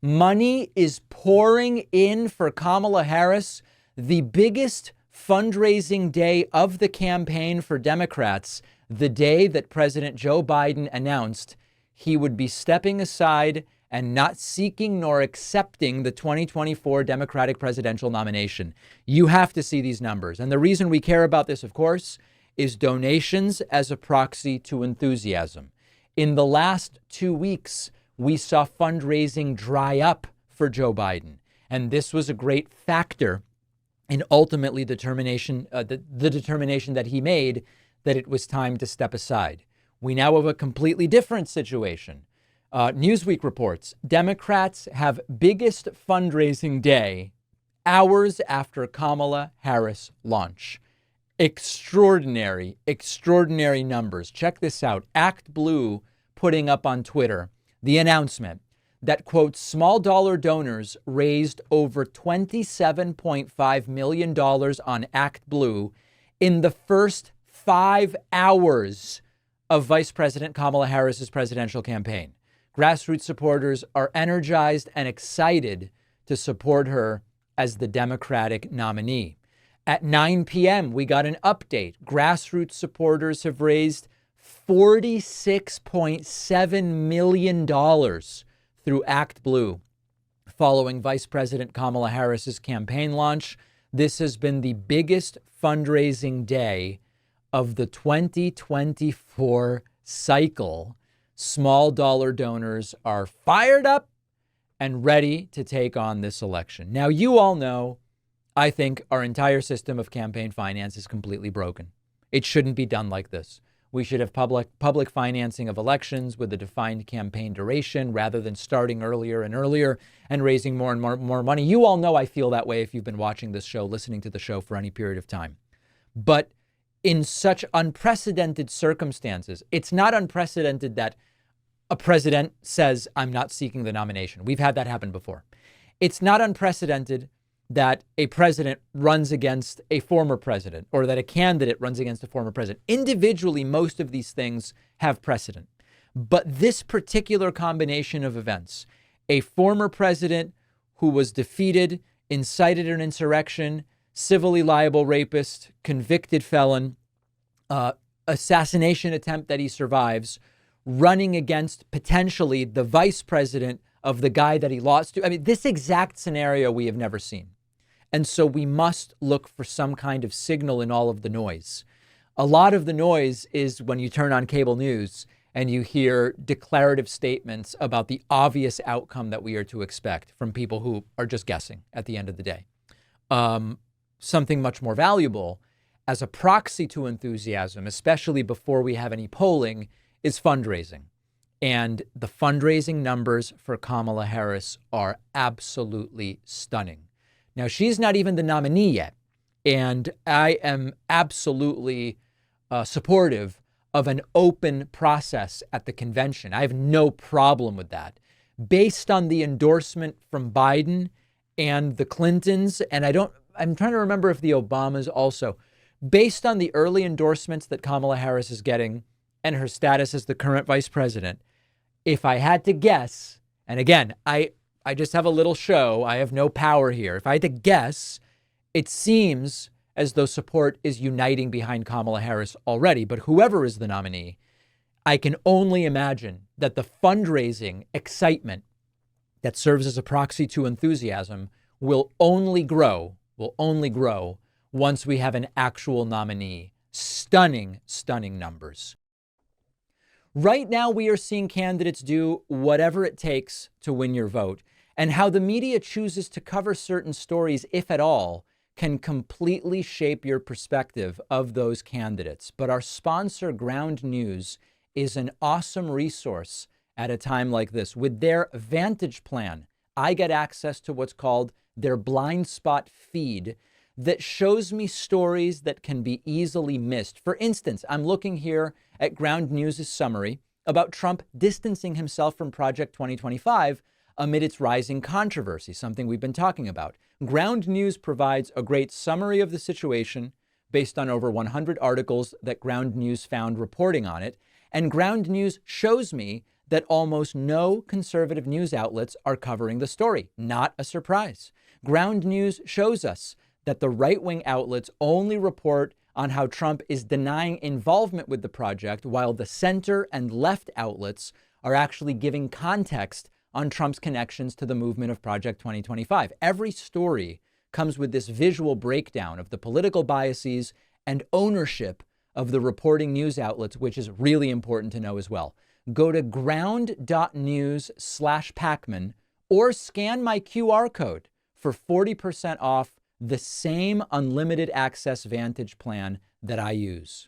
Money is pouring in for Kamala Harris. The biggest fundraising day of the campaign for Democrats, the day that President Joe Biden announced he would be stepping aside and not seeking nor accepting the 2024 Democratic presidential nomination. You have to see these numbers. And the reason we care about this, of course, is donations as a proxy to enthusiasm. In the last 2 weeks, we saw fundraising dry up for Joe Biden. And this was a great factor in ultimately the determination that he made that it was time to step aside. We now have a completely different situation. Newsweek reports Democrats have biggest fundraising day hours after Kamala Harris launch. Extraordinary numbers. Check this out. Act Blue putting up on Twitter the announcement that, quote, small dollar donors raised over $27.5 million on Act Blue in the first 5 hours of Vice President Kamala Harris's presidential campaign. Grassroots supporters are energized and excited to support her as the Democratic nominee. At 9 p.m., we got an update. Grassroots supporters have raised $46.7 million through Act Blue. Following Vice President Kamala Harris's campaign launch, this has been the biggest fundraising day of the 2024 cycle. Small dollar donors are fired up and ready to take on this election. Now, you all know, I think our entire system of campaign finance is completely broken. It shouldn't be done like this. We should have public financing of elections with a defined campaign duration rather than starting earlier and earlier and raising more and more money. You all know I feel that way if you've been watching this show, listening to the show for any period of time. But in such unprecedented circumstances, it's not unprecedented that a president says, I'm not seeking the nomination. We've had that happen before. It's not unprecedented that a president runs against a former president or that a candidate runs against a former president. Individually, most of these things have precedent. But this particular combination of events, a former president who was defeated, incited an insurrection, civilly liable rapist, convicted felon, assassination attempt that he survives, running against potentially the vice president of the guy that he lost to. I mean, this exact scenario we have never seen. And so we must look for some kind of signal in all of the noise. A lot of the noise is when you turn on cable news and you hear declarative statements about the obvious outcome that we are to expect from people who are just guessing at the end of the day. Something much more valuable as a proxy to enthusiasm, especially before we have any polling, is fundraising. And the fundraising numbers for Kamala Harris are absolutely stunning. Now, she's not even the nominee yet, and I am absolutely supportive of an open process at the convention. I have no problem with that. Based on the endorsement from Biden and the Clintons, and I'm trying to remember if the Obamas also, based on the early endorsements that Kamala Harris is getting and her status as the current vice president, if I had to guess, and again, I just have a little show. I have no power here. If I had to guess, it seems as though support is uniting behind Kamala Harris already. But whoever is the nominee, I can only imagine that the fundraising excitement that serves as a proxy to enthusiasm will only grow once we have an actual nominee. Stunning numbers. Right now, we are seeing candidates do whatever it takes to win your vote. And how the media chooses to cover certain stories, if at all, can completely shape your perspective of those candidates. But our sponsor, Ground News, is an awesome resource at a time like this. With their Vantage plan, I get access to what's called their blind spot feed that shows me stories that can be easily missed. For instance, I'm looking here at Ground News' summary about Trump distancing himself from Project 2025 amid its rising controversy, something we've been talking about. Ground News provides a great summary of the situation based on over 100 articles that Ground News found reporting on it. And Ground News shows me that almost no conservative news outlets are covering the story. Not a surprise. Ground News shows us that the right-wing outlets only report on how Trump is denying involvement with the project, while the center and left outlets are actually giving context on Trump's connections to the movement of Project 2025. Every story comes with this visual breakdown of the political biases and ownership of the reporting news outlets, which is really important to know as well. Go to ground.news/Pacman or scan my QR code for 40% off the same unlimited access Vantage plan that I use.